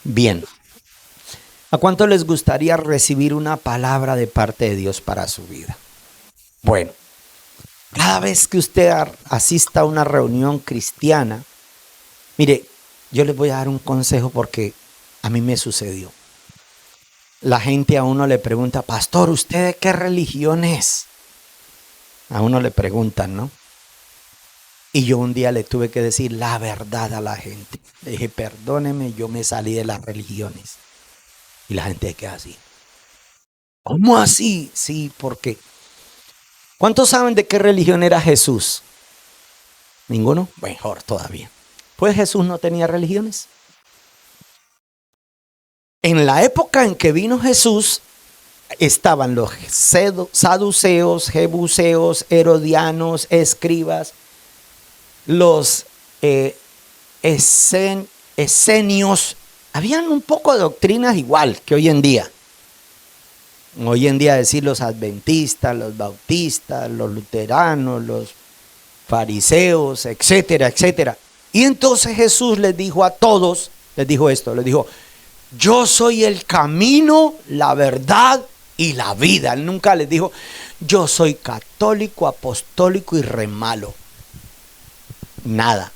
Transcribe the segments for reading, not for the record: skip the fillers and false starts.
Bien, ¿a cuánto les gustaría recibir una palabra de parte de Dios para su vida? Bueno, cada vez que usted asista a una reunión cristiana, mire, yo les voy a dar un consejo porque a mí me sucedió. La gente a uno le pregunta, pastor, ¿usted de qué religión es? A uno le preguntan, ¿no? Y yo un día le tuve que decir la verdad a la gente. Le dije, perdóneme, yo me salí de las religiones. Y la gente queda así. ¿Cómo así? Sí, porque ¿cuántos saben de qué religión era Jesús? ¿Ninguno? Mejor todavía. Pues Jesús no tenía religiones. En la época en que vino Jesús, estaban los saduceos, jebuseos, herodianos, escribas, los esenios. Habían un poco de doctrinas igual que hoy en día. Hoy en día decir los adventistas, los bautistas, los luteranos, los fariseos, etcétera, etcétera. Y entonces Jesús les dijo a todos, les dijo esto, les dijo, yo soy el camino, la verdad y la vida. Él nunca les dijo, yo soy católico, apostólico y re malo. Nada.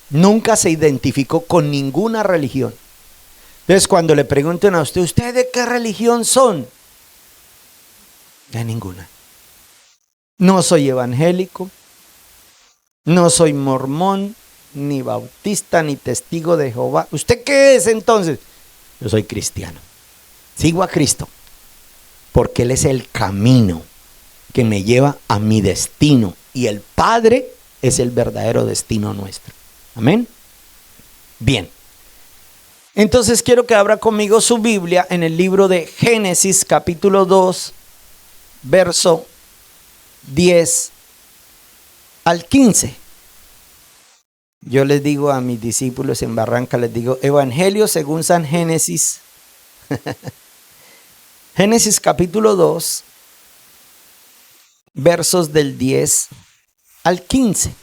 Nunca se identificó con ninguna religión. Entonces cuando le pregunten a usted, ¿ustedes de qué religión son? De ninguna. No soy evangélico, no soy mormón, ni bautista, ni testigo de Jehová. ¿Usted qué es entonces? Yo soy cristiano. Sigo a Cristo, porque Él es el camino que me lleva a mi destino. Y el Padre es el verdadero destino nuestro. Amén. Bien. Entonces quiero que abra conmigo su Biblia en el libro de Génesis capítulo 2, verso 10 al 15. Yo les digo a mis discípulos en Barranca, les digo, Evangelio según San Génesis. Génesis capítulo 2, versos del 10 al 15.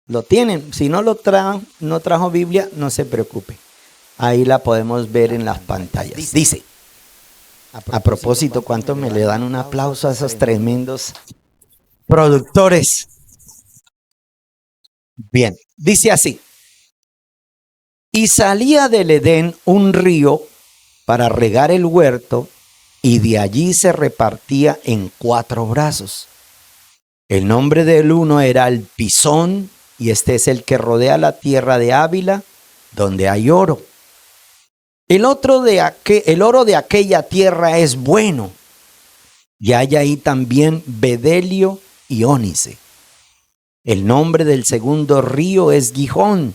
Lo tienen. Si no lo no trajo Biblia, no se preocupe. Ahí la podemos ver en las pantallas. Dice, a propósito, ¿cuánto me le dan un aplauso a esos tremendos productores? Bien, dice así. Y salía del Edén un río para regar el huerto, y de allí se repartía en 4 brazos. El nombre del uno era el Pisón, y este es el que rodea la tierra de Ávila, donde hay oro. El oro de aquella tierra es bueno, y hay ahí también bedelio y ónice. El nombre del segundo río es Gihón.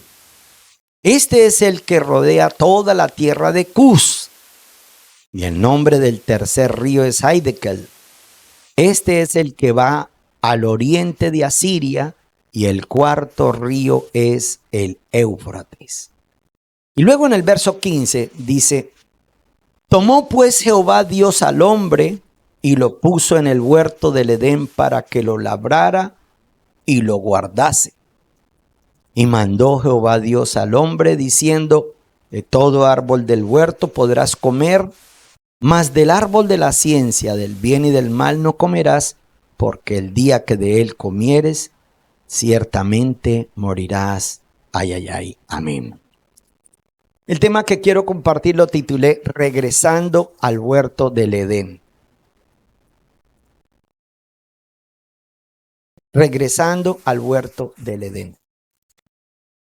Este es el que rodea toda la tierra de Cus. Y el nombre del tercer río es Hiddekel. Este es el que va al oriente de Asiria. Y el cuarto río es el Éufrates. Y luego en el verso 15 dice, tomó pues Jehová Dios al hombre y lo puso en el huerto del Edén para que lo labrara y lo guardase. Y mandó Jehová Dios al hombre diciendo, de todo árbol del huerto podrás comer, mas del árbol de la ciencia del bien y del mal no comerás, porque el día que de él comieres, ciertamente morirás. Ay, ay, ay. Amén. El tema que quiero compartir lo titulé Regresando al huerto del Edén. Regresando al huerto del Edén.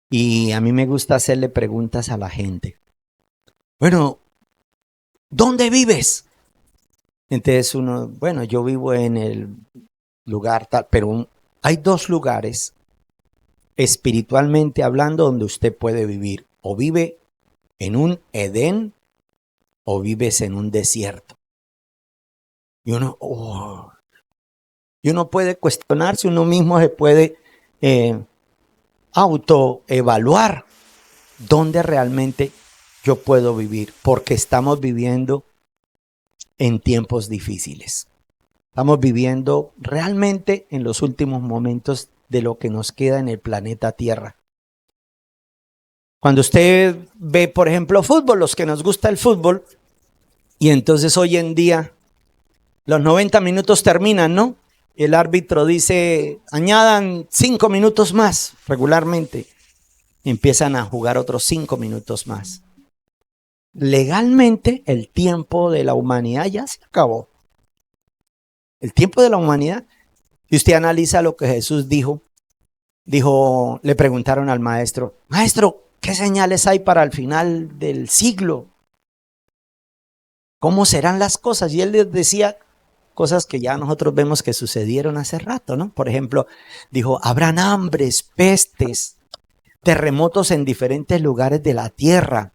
Y a mí me gusta hacerle preguntas a la gente. Bueno, ¿dónde vives? Entonces uno, bueno, yo vivo en el lugar tal, pero hay 2 lugares espiritualmente hablando donde usted puede vivir. O vive en un Edén o vives en un desierto. Y uno puede cuestionarse, uno mismo se puede autoevaluar dónde realmente yo puedo vivir, porque estamos viviendo en tiempos difíciles. Estamos viviendo realmente en los últimos momentos de lo que nos queda en el planeta Tierra. Cuando usted ve, por ejemplo, fútbol, los que nos gusta el fútbol, y entonces hoy en día los 90 minutos terminan, ¿no? Y el árbitro dice, añadan 5 minutos más regularmente. Y empiezan a jugar otros 5 minutos más. Legalmente, el tiempo de la humanidad ya se acabó. El tiempo de la humanidad. Y usted analiza lo que Jesús dijo. Le preguntaron al maestro, maestro, ¿qué señales hay para el final del siglo? ¿Cómo serán las cosas? Y él les decía cosas que ya nosotros vemos que sucedieron hace rato, ¿no? Por ejemplo, dijo, habrán hambres, pestes, terremotos en diferentes lugares de la tierra,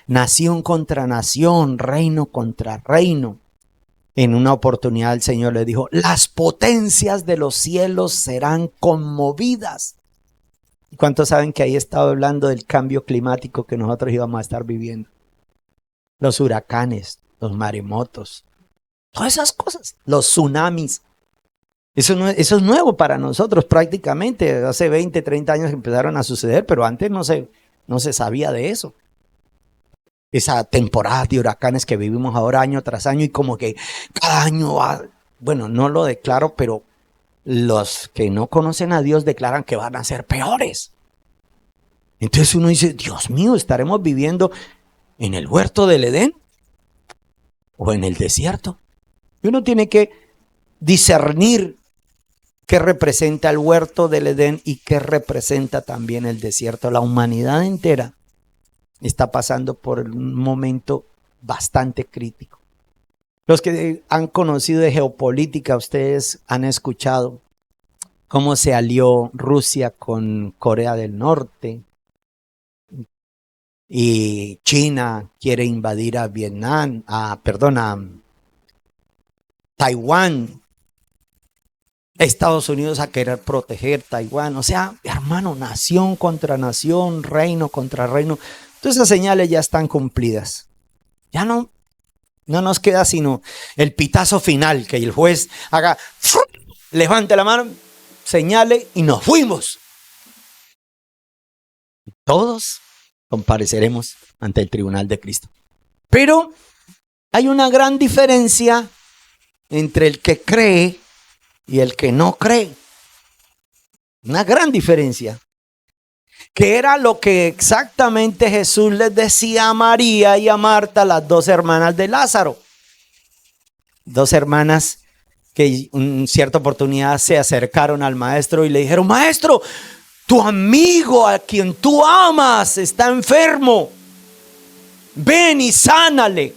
nación contra nación, reino contra reino. En una oportunidad el Señor le dijo, las potencias de los cielos serán conmovidas. ¿Cuántos saben que ahí estaba hablando del cambio climático que nosotros íbamos a estar viviendo? Los huracanes, los maremotos, todas esas cosas, los tsunamis. Eso es nuevo para nosotros prácticamente. Hace 20, 30 años que empezaron a suceder, pero antes no se sabía de eso. Esa temporada de huracanes que vivimos ahora año tras año y como que cada año va, bueno, no lo declaro, pero los que no conocen a Dios declaran que van a ser peores. Entonces uno dice, Dios mío, ¿estaremos viviendo en el huerto del Edén o en el desierto? Y uno tiene que discernir qué representa el huerto del Edén y qué representa también el desierto. La humanidad entera está pasando por un momento bastante crítico. Los que han conocido de geopolítica, ustedes han escuchado cómo se alió Rusia con Corea del Norte y China quiere invadir a Taiwán. Estados Unidos a querer proteger Taiwán. O sea, hermano, nación contra nación, reino contra reino. Todas esas señales ya están cumplidas. Ya no nos queda sino el pitazo final, que el juez haga, levante la mano, señale y nos fuimos. Todos compareceremos ante el tribunal de Cristo. Pero hay una gran diferencia entre el que cree y el que no cree. Una gran diferencia. Que era lo que exactamente Jesús les decía a María y a Marta, las dos hermanas de Lázaro. Dos hermanas que en cierta oportunidad se acercaron al maestro y le dijeron, maestro, tu amigo a quien tú amas está enfermo. Ven y sánale.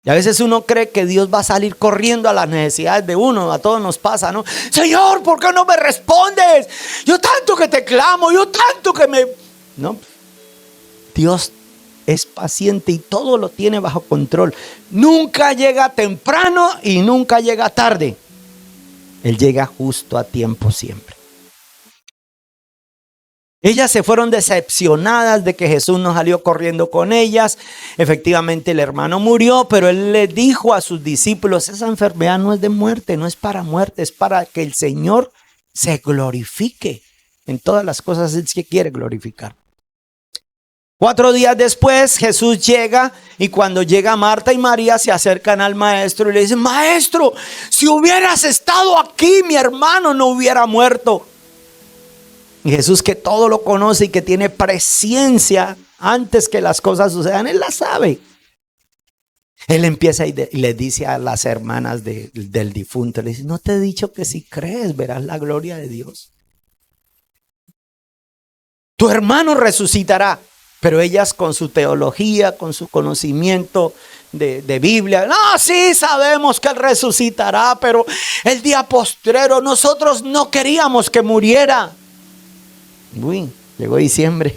Y a veces uno cree que Dios va a salir corriendo a las necesidades de uno. A todos nos pasa, ¿no? Señor, ¿por qué no me respondes? Yo tanto que te clamo, yo tanto que me... No, Dios es paciente y todo lo tiene bajo control. Nunca llega temprano y nunca llega tarde. Él llega justo a tiempo siempre. Ellas se fueron decepcionadas de que Jesús no salió corriendo con ellas. Efectivamente el hermano murió, pero él le dijo a sus discípulos, esa enfermedad no es de muerte, no es para muerte, es para que el Señor se glorifique en todas las cosas que quiere glorificar. 4 días después Jesús llega y cuando llega Marta y María se acercan al maestro y le dicen, maestro, si hubieras estado aquí mi hermano no hubiera muerto. Y Jesús, que todo lo conoce y que tiene presciencia antes que las cosas sucedan, Él la sabe. Él empieza y le dice a las hermanas del difunto, le dice, ¿no te he dicho que si crees verás la gloria de Dios? Tu hermano resucitará. Pero ellas con su teología, con su conocimiento de Biblia, no, sí sabemos que Él resucitará, pero el día postrero nosotros no queríamos que muriera. Uy, llegó diciembre.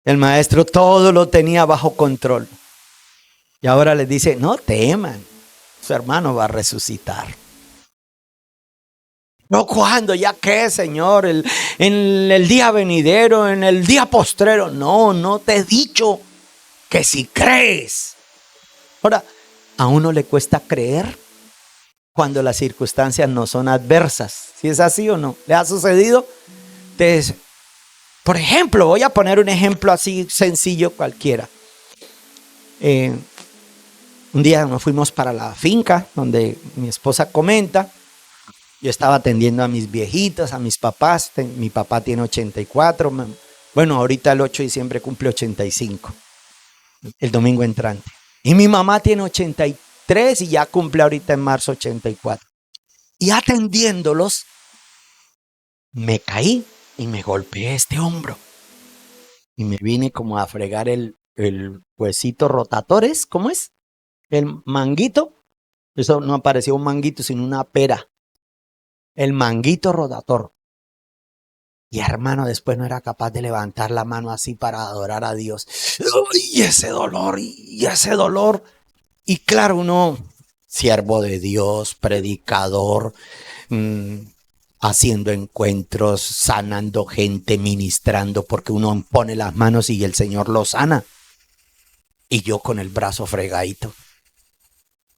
El maestro todo lo tenía bajo control. Y ahora les dice, no teman, su hermano va a resucitar. No, ¿cuándo? ¿Ya qué, Señor? En el día venidero, en el día postrero. No te he dicho que si crees. Ahora, ¿a uno le cuesta creer? cuando las circunstancias no son adversas. ¿Sí es así o no? ¿Le ha sucedido? Entonces, por ejemplo, voy a poner un ejemplo así sencillo cualquiera. Un día nos fuimos para la finca donde mi esposa comenta. Yo estaba atendiendo a mis viejitos, a mis papás. Mi papá tiene 84. Bueno, ahorita el 8 de diciembre cumple 85. El domingo entrante. Y mi mamá tiene 83 y ya cumple ahorita en marzo 84. Y atendiéndolos, me caí y me golpeé este hombro. Y me vine como a fregar el huesito rotadores. ¿Cómo es? El manguito. Eso no parecía un manguito, sino una pera. El manguito rotator. Y hermano, después no era capaz de levantar la mano así para adorar a Dios. Y ese dolor, y ese dolor. Y claro, uno, siervo de Dios, predicador, haciendo encuentros, sanando gente, ministrando, porque uno pone las manos y el Señor lo sana. Y yo con el brazo fregadito.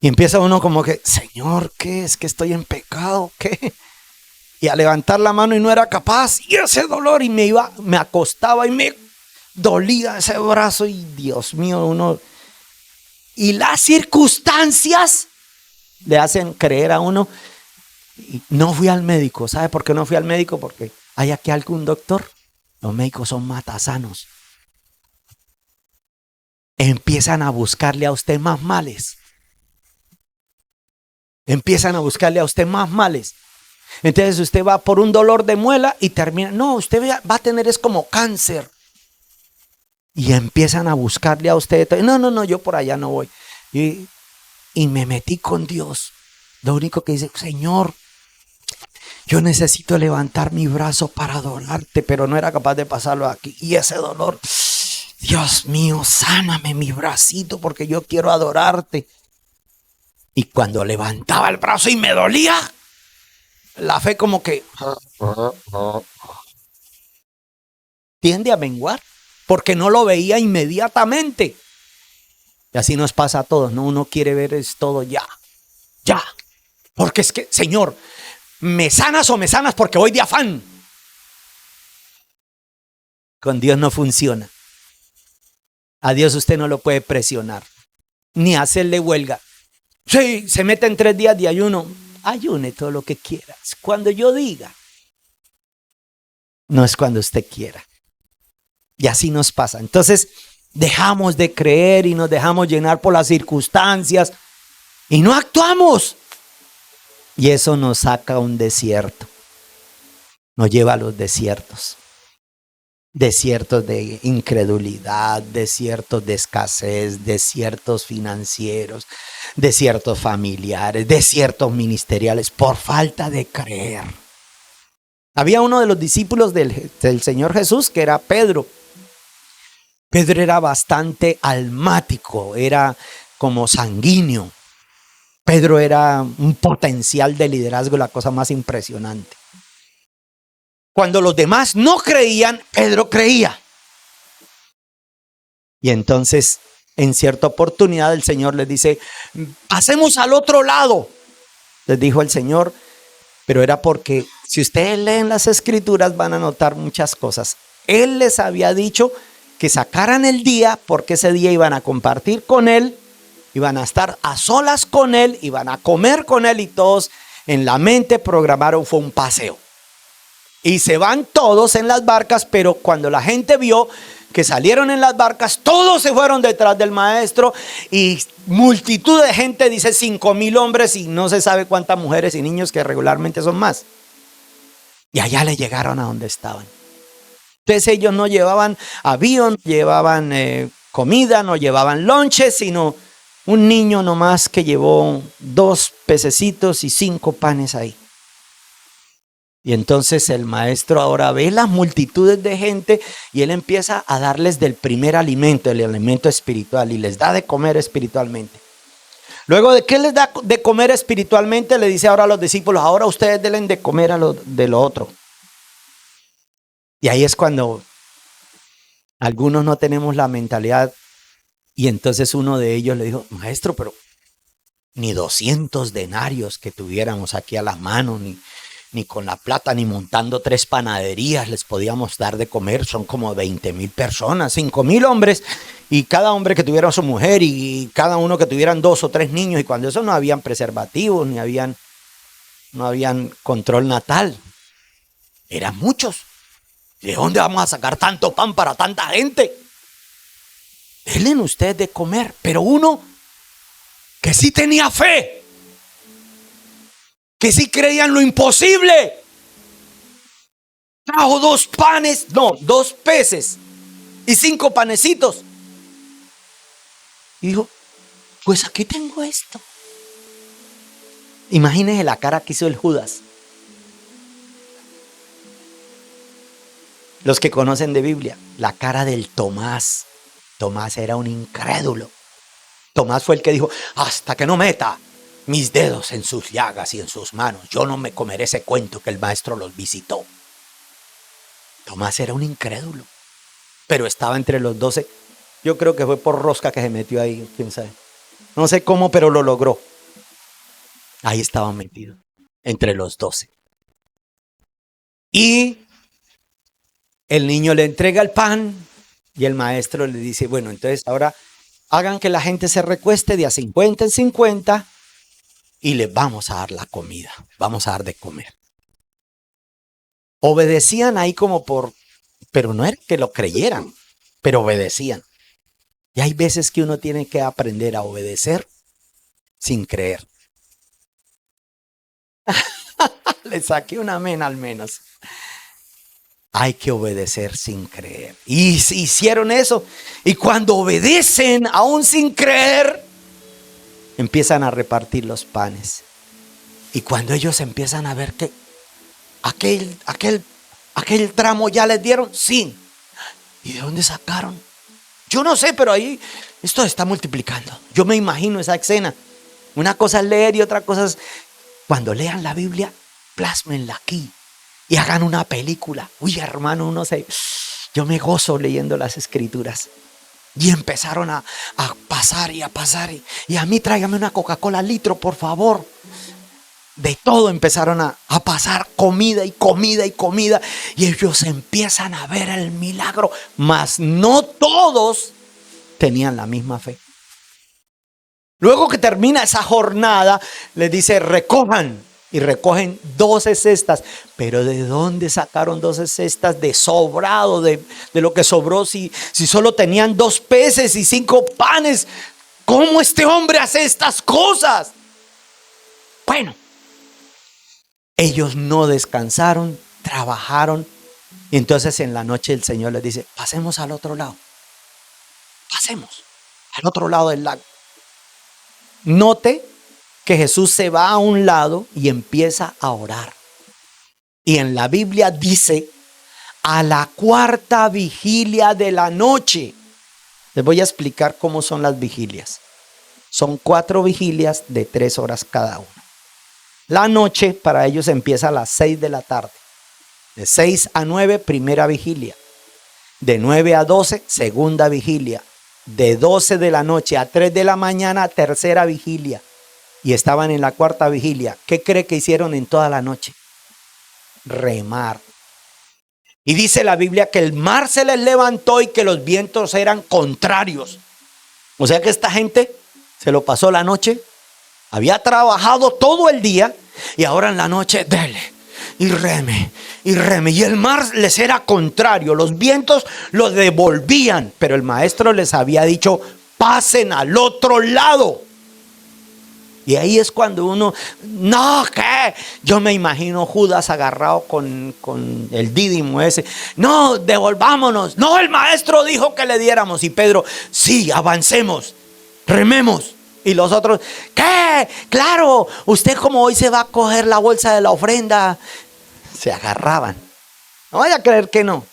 Y empieza uno como que, Señor, ¿qué es? ¿Que estoy en pecado? ¿Qué? Y a levantar la mano y no era capaz. Y ese dolor, y me acostaba y me dolía ese brazo. Y Dios mío, uno... Y las circunstancias le hacen creer a uno. Y no fui al médico. ¿Sabe por qué no fui al médico? Porque hay aquí algún doctor. Los médicos son matasanos. Empiezan a buscarle a usted más males. Empiezan a buscarle a usted más males. Entonces usted va por un dolor de muela y termina. No, usted va a tener es como cáncer. Y empiezan a buscarle a usted. No, yo por allá no voy. Y me metí con Dios. Lo único que dice, Señor, yo necesito levantar mi brazo para adorarte, pero no era capaz de pasarlo aquí. Y ese dolor, Dios mío, sáname mi bracito porque yo quiero adorarte. Y cuando levantaba el brazo y me dolía, la fe como que tiende a menguar porque no lo veía inmediatamente. Y así nos pasa a todos, ¿no? Uno quiere ver es todo ya. Porque es que, Señor, ¿me sanas o me sanas porque voy de afán? Con Dios no funciona. A Dios usted no lo puede presionar, ni hacerle huelga. Sí, se mete en 3 días de ayuno. Ayune todo lo que quieras. Cuando yo diga. No es cuando usted quiera. Y así nos pasa. Entonces, dejamos de creer y nos dejamos llenar por las circunstancias y no actuamos. Y eso nos saca a un desierto. Nos lleva a los desiertos. Desiertos de incredulidad, desiertos de escasez, desiertos financieros, desiertos familiares, desiertos ministeriales, por falta de creer. Había uno de los discípulos del Señor Jesús que era Pedro. Pedro era bastante almático, era como sanguíneo. Pedro era un potencial de liderazgo, la cosa más impresionante. Cuando los demás no creían, Pedro creía. Y entonces, en cierta oportunidad, el Señor les dice, pasemos al otro lado. Les dijo el Señor, pero era porque si ustedes leen las escrituras van a notar muchas cosas. Él les había dicho que sacaran el día porque ese día iban a compartir con Él, iban a estar a solas con Él, iban a comer con Él y todos en la mente programaron fue un paseo. Y se van todos en las barcas, pero cuando la gente vio que salieron en las barcas, todos se fueron detrás del maestro y multitud de gente, dice 5,000 hombres y no se sabe cuántas mujeres y niños que regularmente son más. Y allá le llegaron a donde estaban. Entonces ellos no llevaban avión, no llevaban comida, no llevaban lonches, sino un niño nomás que llevó 2 pececitos y 5 panes ahí. Y entonces el maestro ahora ve las multitudes de gente y él empieza a darles del primer alimento, el alimento espiritual, y les da de comer espiritualmente. Luego de que les da de comer espiritualmente, le dice ahora a los discípulos, ahora ustedes denle de comer de lo otro. Y ahí es cuando algunos no tenemos la mentalidad. Y entonces uno de ellos le dijo, maestro, pero ni 200 denarios que tuviéramos aquí a la mano, ni con la plata, ni montando 3 panaderías les podíamos dar de comer. Son como 20,000 personas, 5,000 hombres, y cada hombre que tuviera su mujer, y cada uno que tuvieran 2 o 3 niños, y cuando eso no habían preservativos, no habían control natal. Eran muchos. ¿De dónde vamos a sacar tanto pan para tanta gente? Denle ustedes de comer. Pero uno que sí tenía fe, que sí creía en lo imposible, trajo 2 peces y 5 panecitos. Y dijo, pues aquí tengo esto. Imagínense la cara que hizo el Judas. Los que conocen de Biblia, la cara del Tomás. Tomás era un incrédulo. Tomás fue el que dijo, hasta que no meta mis dedos en sus llagas y en sus manos, yo no me comeré ese cuento que el maestro los visitó. Tomás era un incrédulo, pero estaba entre los 12. Yo creo que fue por rosca que se metió ahí, quién sabe. No sé cómo, pero lo logró. Ahí estaba metido, entre los 12. Y el niño le entrega el pan y el maestro le dice, bueno, entonces ahora hagan que la gente se recueste de a 50 en 50 y les vamos a dar la comida, vamos a dar de comer. Obedecían ahí pero no era que lo creyeran, pero obedecían. Y hay veces que uno tiene que aprender a obedecer sin creer. Le saqué un amén al menos. Hay que obedecer sin creer. Y hicieron eso. Y cuando obedecen, aún sin creer, empiezan a repartir los panes. Y cuando ellos empiezan a ver que aquel tramo ya les dieron, sí. ¿Y de dónde sacaron? Yo no sé, pero ahí esto está multiplicando. Yo me imagino esa escena. Una cosa es leer y otra cosa es, cuando lean la Biblia, plásmenla aquí y hagan una película. Uy, hermano, yo me gozo leyendo las escrituras. Y empezaron a pasar y a pasar. Y a mí tráigame una Coca-Cola litro, por favor. De todo empezaron a pasar comida y comida y comida. Y ellos empiezan a ver el milagro. Mas no todos tenían la misma fe. Luego que termina esa jornada, les dice, recojan. Y recogen 12 cestas. Pero ¿de dónde sacaron 12 cestas? De sobrado, de lo que sobró. Si solo tenían 2 peces y 5 panes. ¿Cómo este hombre hace estas cosas? Bueno, ellos no descansaron, trabajaron. Y entonces en la noche el Señor les dice, pasemos al otro lado. Pasemos al otro lado del lago. Note que Jesús se va a un lado y empieza a orar. Y en la Biblia dice, a la 4ª vigilia de la noche. Les voy a explicar cómo son las vigilias. Son 4 vigilias de 3 horas cada una. La noche para ellos empieza a las 6 de la tarde. De 6 a 9, primera vigilia. De 9 a 12, segunda vigilia. De 12 de la noche a 3 de la mañana, tercera vigilia. Y estaban en la 4ª vigilia. ¿Qué cree que hicieron en toda la noche? Remar. Y dice la Biblia que el mar se les levantó y que los vientos eran contrarios. O sea que esta gente se lo pasó la noche. Había trabajado todo el día y ahora en la noche, dele y reme y reme. Y el mar les era contrario. Los vientos los devolvían. Pero el maestro les había dicho, pasen al otro lado. Y ahí es cuando uno, no, ¿qué? Yo me imagino Judas agarrado con el dídimo ese. No, devolvámonos. No, el maestro dijo que le diéramos. Y Pedro, sí, avancemos, rememos. Y los otros, ¿qué? Claro, usted como hoy se va a coger la bolsa de la ofrenda. Se agarraban. No vaya a creer que no.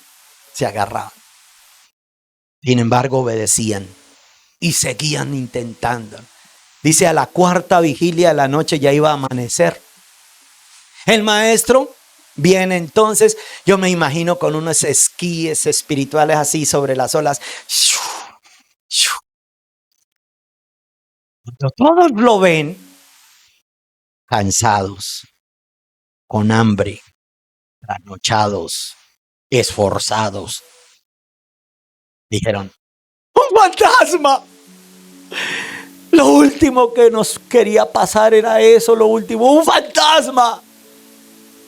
Se agarraban. Sin embargo, obedecían y seguían intentando. Dice, a la 4ª vigilia de la noche ya iba a amanecer. El maestro viene entonces, yo me imagino con unos esquíes espirituales así sobre las olas. Cuando todos lo ven, cansados, con hambre, trasnochados, esforzados. Dijeron, ¡un fantasma! Lo último que nos quería pasar era eso, lo último, ¡un fantasma!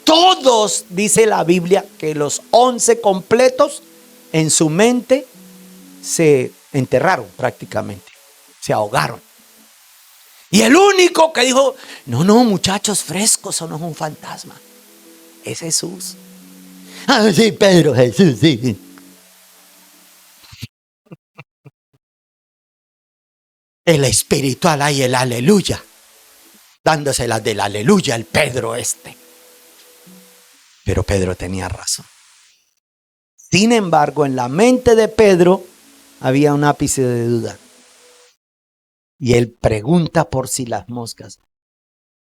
Todos, dice la Biblia, que los 11 completos en su mente se enterraron prácticamente, se ahogaron. Y el único que dijo, no, muchachos, frescos, eso no es un fantasma, es Jesús. Ah, sí, Pedro, Jesús, sí. El espiritual y el aleluya, dándoselas del aleluya el Pedro este. Pero Pedro tenía razón. Sin embargo, en la mente de Pedro había un ápice de duda. Y él pregunta por si las moscas.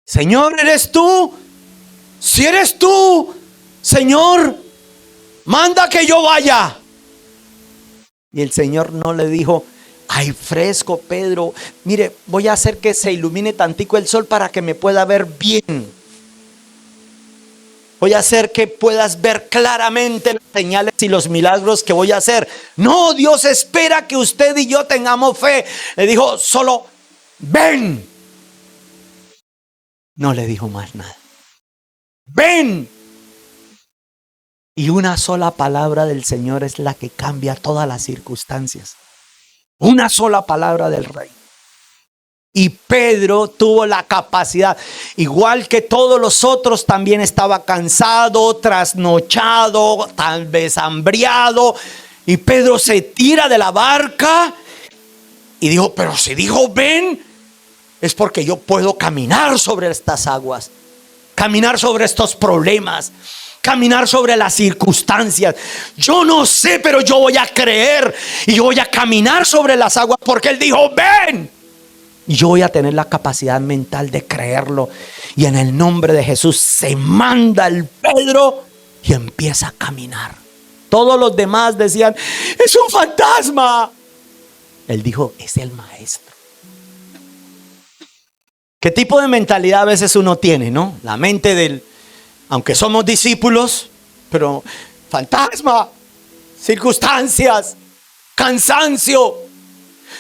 Señor, ¿eres tú? Si eres tú, Señor, manda que yo vaya. Y el Señor no le dijo, ay, fresco, Pedro, mire, voy a hacer que se ilumine tantico el sol para que me pueda ver bien. Voy a hacer que puedas ver claramente las señales y los milagros que voy a hacer. No, Dios espera que usted y yo tengamos fe. Le dijo, solo ven. No le dijo más nada. Ven. Y una sola palabra del Señor es la que cambia todas las circunstancias. Una sola palabra del Rey. Y Pedro tuvo la capacidad, igual que todos los otros, también estaba cansado, trasnochado, tal vez hambriado. Y Pedro se tira de la barca y dijo, pero si dijo ven, es porque yo puedo caminar sobre estas aguas, caminar sobre estos problemas, caminar sobre las circunstancias. Yo no sé, pero yo voy a creer y yo voy a caminar sobre las aguas porque él dijo ven. Y yo voy a tener la capacidad mental de creerlo. Y en el nombre de Jesús se manda el Pedro y empieza a caminar. Todos los demás decían, es un fantasma. Él dijo, es el maestro. ¿Qué tipo de mentalidad a veces uno tiene, no? La mente del, aunque somos discípulos, pero fantasma, circunstancias, cansancio.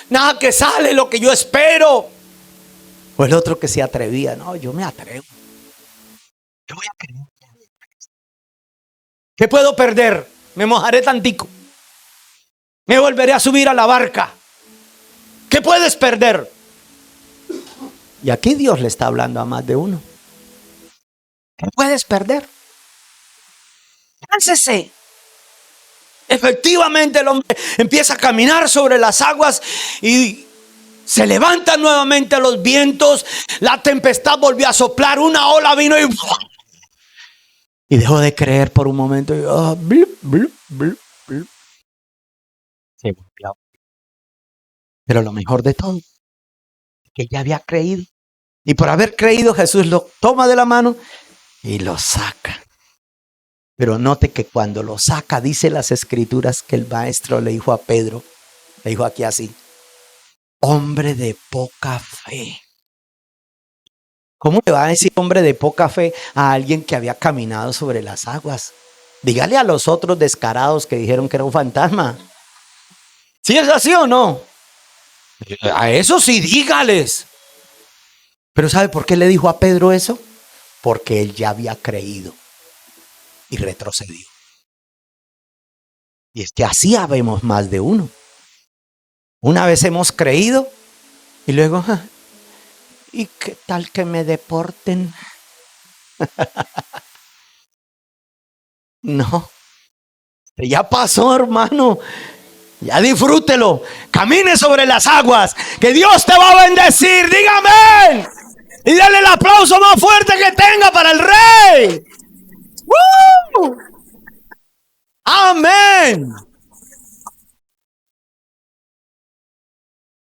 Nada que sale lo que yo espero. O el otro que se atrevía. No, yo me atrevo. Yo voy a creer. ¿Qué puedo perder? Me mojaré tantico. Me volveré a subir a la barca. ¿Qué puedes perder? Y aquí Dios le está hablando a más de uno. ¿Qué puedes perder? Láncese. Efectivamente el hombre empieza a caminar sobre las aguas y se levantan nuevamente los vientos. La tempestad volvió a soplar, una ola vino y dejó de creer por un momento. Y, blup, blup, blup, blup. Se volvió. Pero lo mejor de todo, que ya había creído. Y por haber creído, Jesús lo toma de la mano y lo saca. Pero note que cuando lo saca, dice las escrituras que el maestro le dijo a Pedro, le dijo aquí así, hombre de poca fe. ¿Cómo le va a decir hombre de poca fe a alguien que había caminado sobre las aguas? Dígale a los otros descarados que dijeron que era un fantasma. ¿Sí es así o no? A eso sí, dígales. Pero ¿sabe por qué le dijo a Pedro eso? Porque él ya había creído y retrocedió. Y es que así habemos más de uno. Una vez hemos creído y luego, ¿y qué tal que me deporten? No, ya pasó, hermano. Ya disfrútelo. Camine sobre las aguas. Que Dios te va a bendecir. Dígame. Y dale el aplauso más fuerte que tenga para el Rey. ¡Woo! Amén.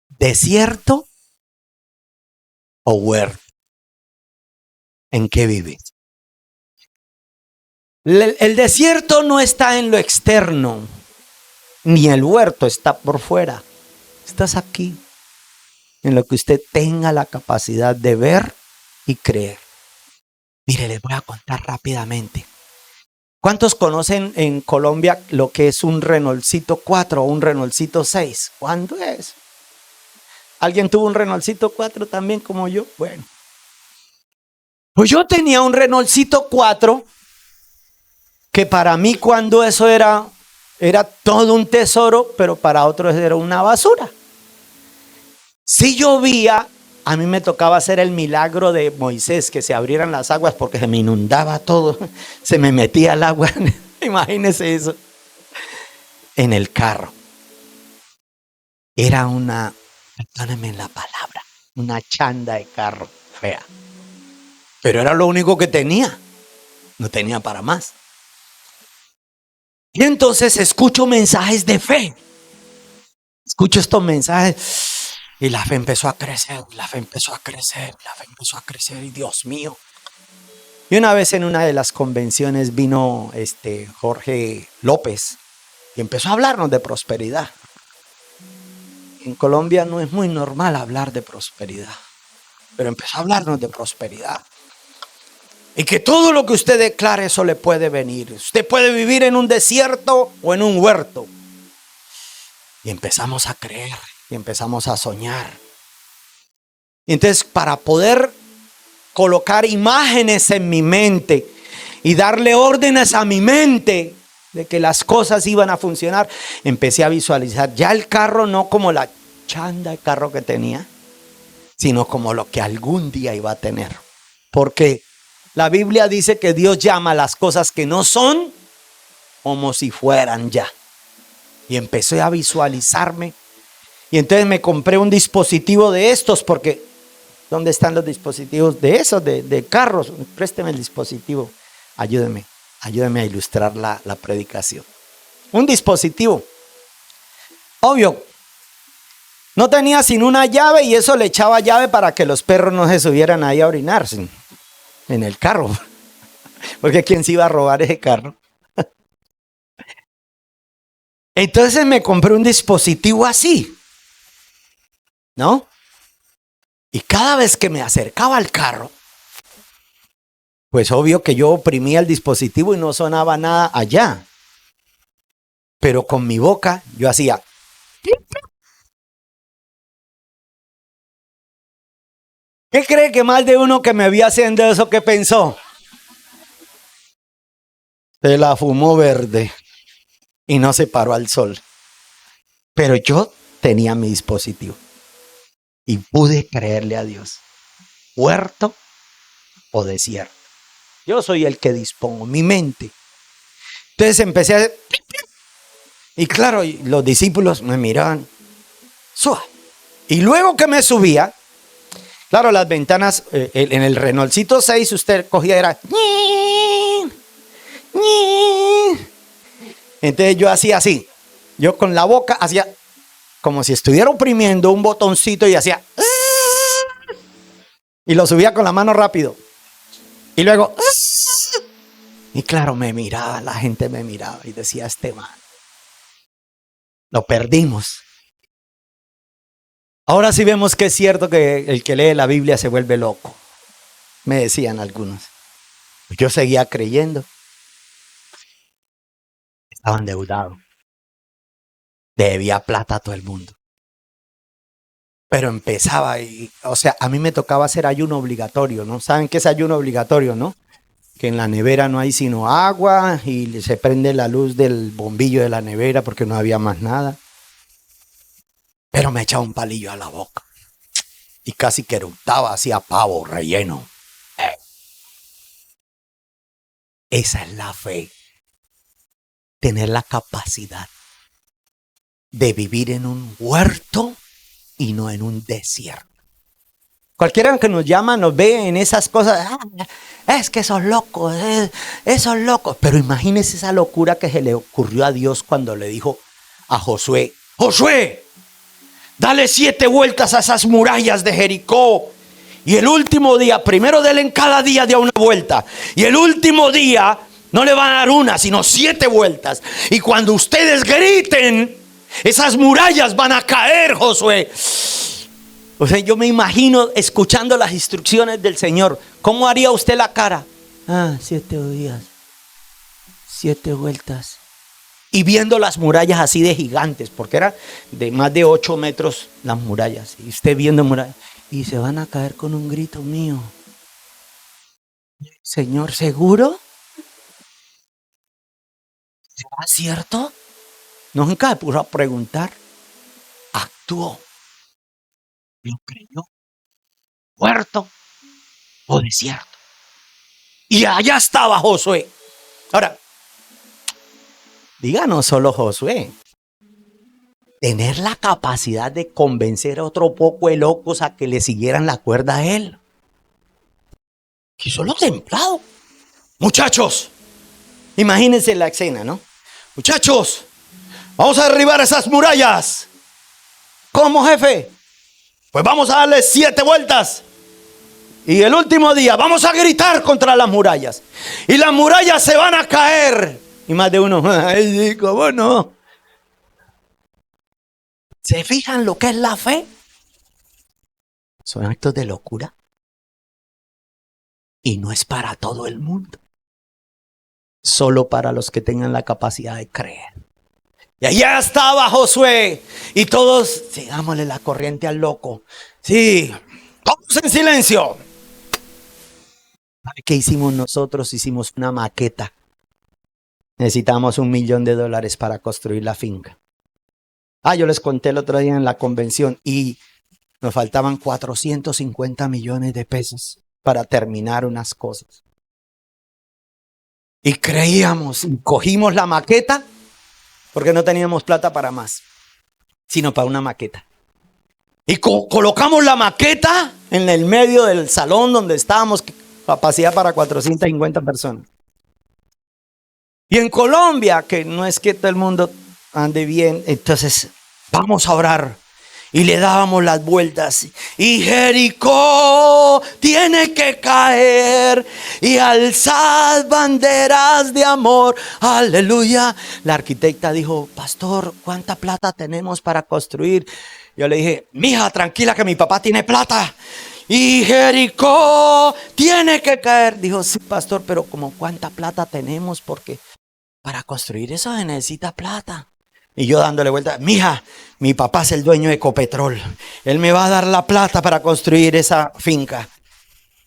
¿Desierto o huerto? ¿En qué vives? El desierto no está en lo externo, ni el huerto está por fuera. Estás aquí, en lo que usted tenga la capacidad de ver y creer. Mire, les voy a contar rápidamente. ¿Cuántos conocen en Colombia lo que es un Renaultcito 4 o un Renaultcito 6? ¿Cuándo es? ¿Alguien tuvo un Renaultcito 4 también como yo? Bueno. Pues yo tenía un Renaultcito 4 que para mí cuando eso era todo un tesoro, pero para otros era una basura. Si llovía, a mí me tocaba hacer el milagro de Moisés, que se abrieran las aguas porque se me inundaba todo, se me metía el agua, imagínense eso, en el carro. Era una, perdónenme la palabra, una chanda de carro fea. Pero era lo único que tenía, no tenía para más. Y entonces escucho mensajes de fe. Escucho estos mensajes y la fe empezó a crecer, la fe empezó a crecer, la fe empezó a crecer y Dios mío. Y una vez en una de las convenciones vino Jorge López y empezó a hablarnos de prosperidad. En Colombia no es muy normal hablar de prosperidad, pero empezó a hablarnos de prosperidad. Y que todo lo que usted declare, eso le puede venir. Usted puede vivir en un desierto o en un huerto. Y empezamos a creer y empezamos a soñar. Y entonces, para poder colocar imágenes en mi mente y darle órdenes a mi mente de que las cosas iban a funcionar, empecé a visualizar ya el carro no como la chanda de carro que tenía, sino como lo que algún día iba a tener. Porque la Biblia dice que Dios llama las cosas que no son como si fueran ya. Y empecé a visualizarme. Y entonces me compré un dispositivo de estos porque ¿dónde están los dispositivos de esos, de carros? Présteme el dispositivo. Ayúdeme a ilustrar la predicación. Un dispositivo. Obvio. No tenía sino una llave y eso le echaba llave para que los perros no se subieran ahí a orinar en el carro. Porque ¿quién se iba a robar ese carro? Entonces me compré un dispositivo así, ¿no? Y cada vez que me acercaba al carro, pues obvio que yo oprimía el dispositivo y no sonaba nada allá. Pero con mi boca yo hacía. ¿Qué cree que más de uno que me vio haciendo eso que pensó? Se la fumó verde y no se paró al sol. Pero yo tenía mi dispositivo y pude creerle a Dios. Huerto o desierto. Yo soy el que dispongo mi mente. Entonces empecé a... Y claro, los discípulos me miraban suave. Y luego que me subía, claro, las ventanas, en el Renaultcito 6 usted cogía, era... Entonces yo hacía así. Yo con la boca hacía como si estuviera oprimiendo un botoncito y hacía... Y lo subía con la mano rápido. Y luego... Y claro, me miraba, la gente me miraba y decía, este man, lo perdimos. Ahora sí vemos que es cierto que el que lee la Biblia se vuelve loco. Me decían algunos. Yo seguía creyendo. Estaba endeudado. Debía plata a todo el mundo. Pero empezaba o sea, a mí me tocaba hacer ayuno obligatorio, ¿no? ¿Saben qué es ayuno obligatorio, no? Que en la nevera no hay sino agua y se prende la luz del bombillo de la nevera porque no había más nada. Pero me echaba un palillo a la boca y casi que eructaba, hacía pavo relleno. Esa es la fe. Tener la capacidad de vivir en un huerto y no en un desierto. Cualquiera que nos llama, nos ve en esas cosas. Es que esos locos, esos locos. Pero imagínese esa locura que se le ocurrió a Dios cuando le dijo a Josué: Josué, dale 7 vueltas a esas murallas de Jericó. Y el último día, primero denle en cada día de una vuelta. Y el último día no le van a dar una, sino 7 vueltas. Y cuando ustedes griten, esas murallas van a caer, Josué. O sea, yo me imagino escuchando las instrucciones del Señor. ¿Cómo haría usted la cara? 7 días, 7 vueltas. Y viendo las murallas así de gigantes, porque era de más de 8 metros las murallas. Y usted viendo murallas. Y se van a caer con un grito mío. Señor, ¿seguro? ¿Será cierto? Nunca se puso a preguntar. Actuó. Lo creyó. Huerto o desierto. Y allá estaba Josué. Ahora, diga no solo Josué. Tener la capacidad de convencer a otro poco de locos a que le siguieran la cuerda a él. Quiso lo templado. Muchachos, imagínense la escena, ¿no? Muchachos, vamos a derribar esas murallas. ¿Cómo, jefe? Pues vamos a darle 7 vueltas. Y el último día vamos a gritar contra las murallas. Y las murallas se van a caer. Y más de uno, ay, ¿cómo no? ¿Se fijan lo que es la fe? Son actos de locura. Y no es para todo el mundo. Solo para los que tengan la capacidad de creer. Y allá estaba Josué. Y todos, sigámosle la corriente al loco. Sí, todos en silencio. ¿Qué hicimos nosotros? Hicimos una maqueta. Necesitamos $1 millón para construir la finca. Yo les conté el otro día en la convención y nos faltaban 450 millones de pesos para terminar unas cosas. Y creíamos, cogimos la maqueta porque no teníamos plata para más, sino para una maqueta. Y colocamos la maqueta en el medio del salón donde estábamos, capacidad para 450 personas. Y en Colombia, que no es que todo el mundo ande bien, entonces vamos a orar. Y le dábamos las vueltas. Y Jericó tiene que caer. Y alzad banderas de amor. Aleluya. La arquitecta dijo, pastor, ¿cuánta plata tenemos para construir? Yo le dije, mija, tranquila que mi papá tiene plata. Y Jericó tiene que caer. Dijo, sí, pastor, pero como ¿cuánta plata tenemos? Porque para construir eso se necesita plata. Y yo dándole vuelta, mija, mi papá es el dueño de Ecopetrol. Él me va a dar la plata para construir esa finca.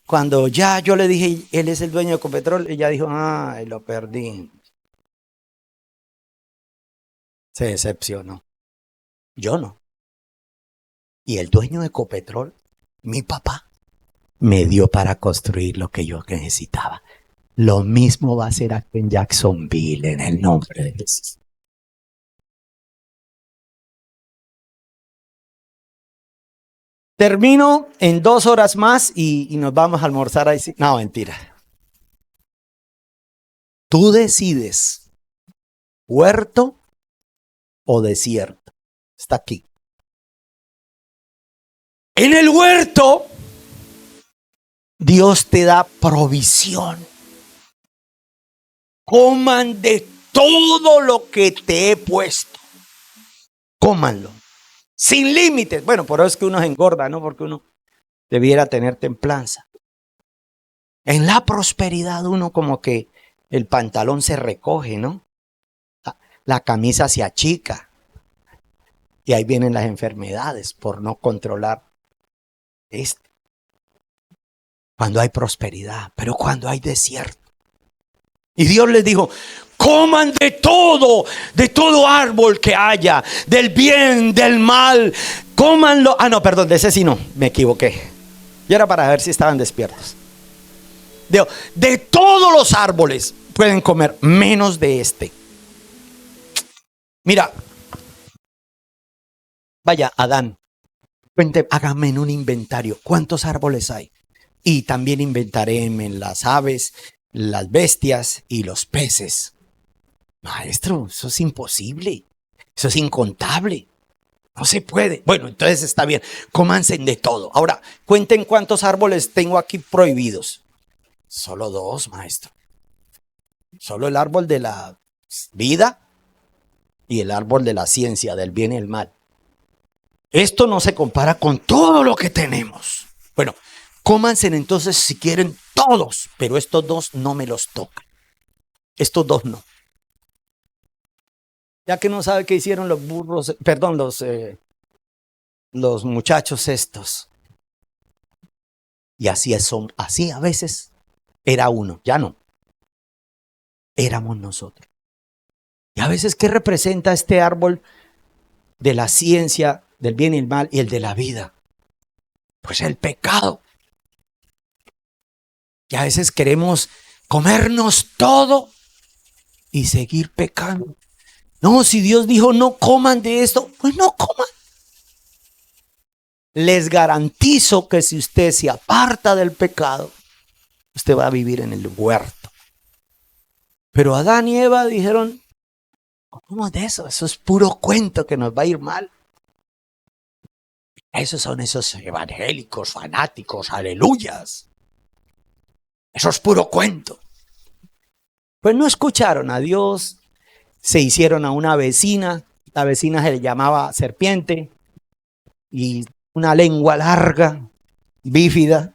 Cuando ya yo le dije, él es el dueño de Ecopetrol, ella dijo, ay, lo perdí. Se decepcionó. Yo no. Y el dueño de Ecopetrol, mi papá, me dio para construir lo que yo necesitaba. Lo mismo va a ser aquí en Jacksonville, en el nombre de Jesús. Termino en 2 horas más y nos vamos a almorzar ahí. No, mentira. Tú decides, huerto o desierto. Está aquí. En el huerto, Dios te da provisión. Coman de todo lo que te he puesto. Cómanlo. Sin límites. Bueno, por eso es que uno se engorda, ¿no? Porque uno debiera tener templanza. En la prosperidad uno como que el pantalón se recoge, ¿no? La camisa se achica. Y ahí vienen las enfermedades por no controlar esto. Cuando hay prosperidad, pero cuando hay desierto. Y Dios les dijo, coman de todo árbol que haya, del bien, del mal, cómanlo. No, perdón, de ese sí no, me equivoqué. Y era para ver si estaban despiertos. De todos los árboles pueden comer, menos de este. Mira, vaya, Adán, hágame en un inventario, ¿cuántos árboles hay? Y también inventaré en las aves, las bestias y los peces. Maestro, eso es imposible. Eso es incontable. No se puede. Bueno, entonces está bien. Cómanse de todo. Ahora, cuenten cuántos árboles tengo aquí prohibidos. Solo 2, maestro. Solo el árbol de la vida y el árbol de la ciencia, del bien y el mal. Esto no se compara con todo lo que tenemos. Bueno, Cómanse entonces si quieren todos, pero estos dos no me los tocan. Estos dos no. Ya que no sabe qué hicieron los burros, perdón, los muchachos estos. Y así a veces era uno, ya no. Éramos nosotros. Y a veces, ¿qué representa este árbol de la ciencia, del bien y el mal y el de la vida? Pues el pecado. Y a veces queremos comernos todo y seguir pecando. No, si Dios dijo no coman de esto, pues no coman. Les garantizo que si usted se aparta del pecado, usted va a vivir en el huerto. Pero Adán y Eva dijeron, ¿cómo de eso? Eso es puro cuento que nos va a ir mal. Esos son esos evangélicos, fanáticos, aleluyas. Eso es puro cuento. Pues no escucharon a Dios, se hicieron a una vecina, la vecina se le llamaba serpiente y una lengua larga, bífida.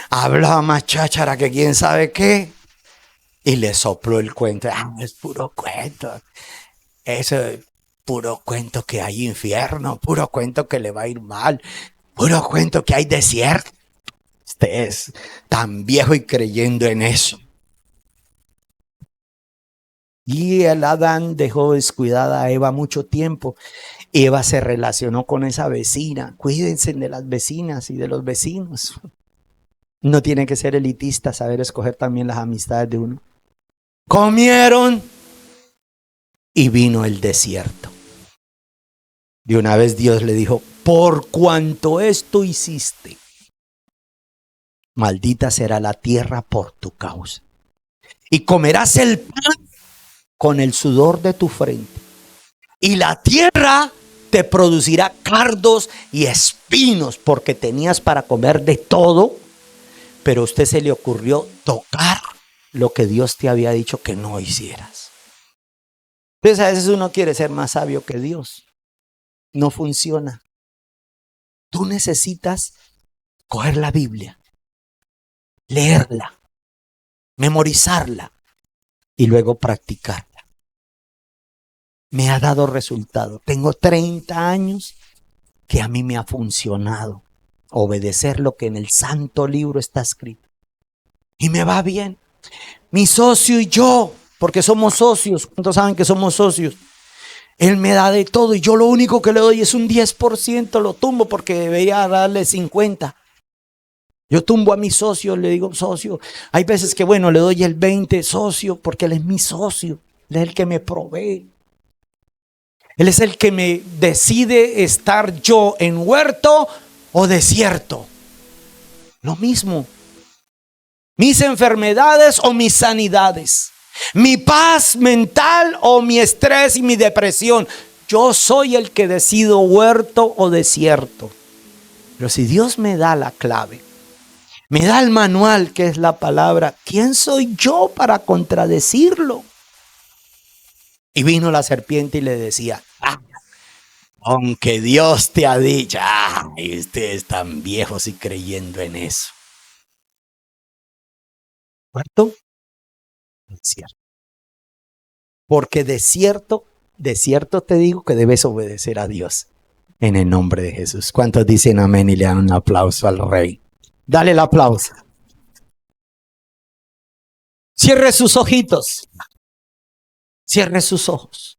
Hablaba más cháchara que quién sabe qué. Y le sopló el cuento. Es puro cuento. Eso es puro cuento que hay infierno. Puro cuento que le va a ir mal. Puro cuento que hay desierto. Usted es tan viejo y creyendo en eso. Y el Adán dejó descuidada a Eva mucho tiempo. Eva se relacionó con esa vecina. Cuídense de las vecinas y de los vecinos. No tiene que ser elitista, saber escoger también las amistades de uno. Comieron y vino el desierto. De una vez Dios le dijo, por cuanto esto hiciste, maldita será la tierra por tu causa. Y comerás el pan con el sudor de tu frente. Y la tierra te producirá cardos y espinos, porque tenías para comer de todo, pero a usted se le ocurrió tocar lo que Dios te había dicho que no hicieras. Entonces a veces uno quiere ser más sabio que Dios. No funciona. Tú necesitas coger la Biblia, leerla, memorizarla y luego practicarla. Me ha dado resultado. Tengo 30 años que a mí me ha funcionado obedecer lo que en el santo libro está escrito. Y me va bien. Mi socio y yo, porque somos socios, ¿cuántos saben que somos socios? Él me da de todo y yo lo único que le doy es un 10%, lo tumbo porque debería darle 50%. Yo tumbo a mi socio, le digo, socio, hay veces que bueno, le doy el 20%, socio, porque él es mi socio, él es el que me provee. Él es el que me decide estar yo en huerto o desierto. Lo mismo. Mis enfermedades o mis sanidades. Mi paz mental o mi estrés y mi depresión. Yo soy el que decido huerto o desierto. Pero si Dios me da la clave, me da el manual que es la palabra, ¿quién soy yo para contradecirlo? Y vino la serpiente y le decía, aunque Dios te ha dicho, y ustedes están viejos y creyendo en eso. ¿Cuarto? Desierto. Porque desierto te digo que debes obedecer a Dios en el nombre de Jesús. ¿Cuántos dicen amén y le dan un aplauso al Rey? Dale el aplauso. Cierre sus ojitos. Cierre sus ojos.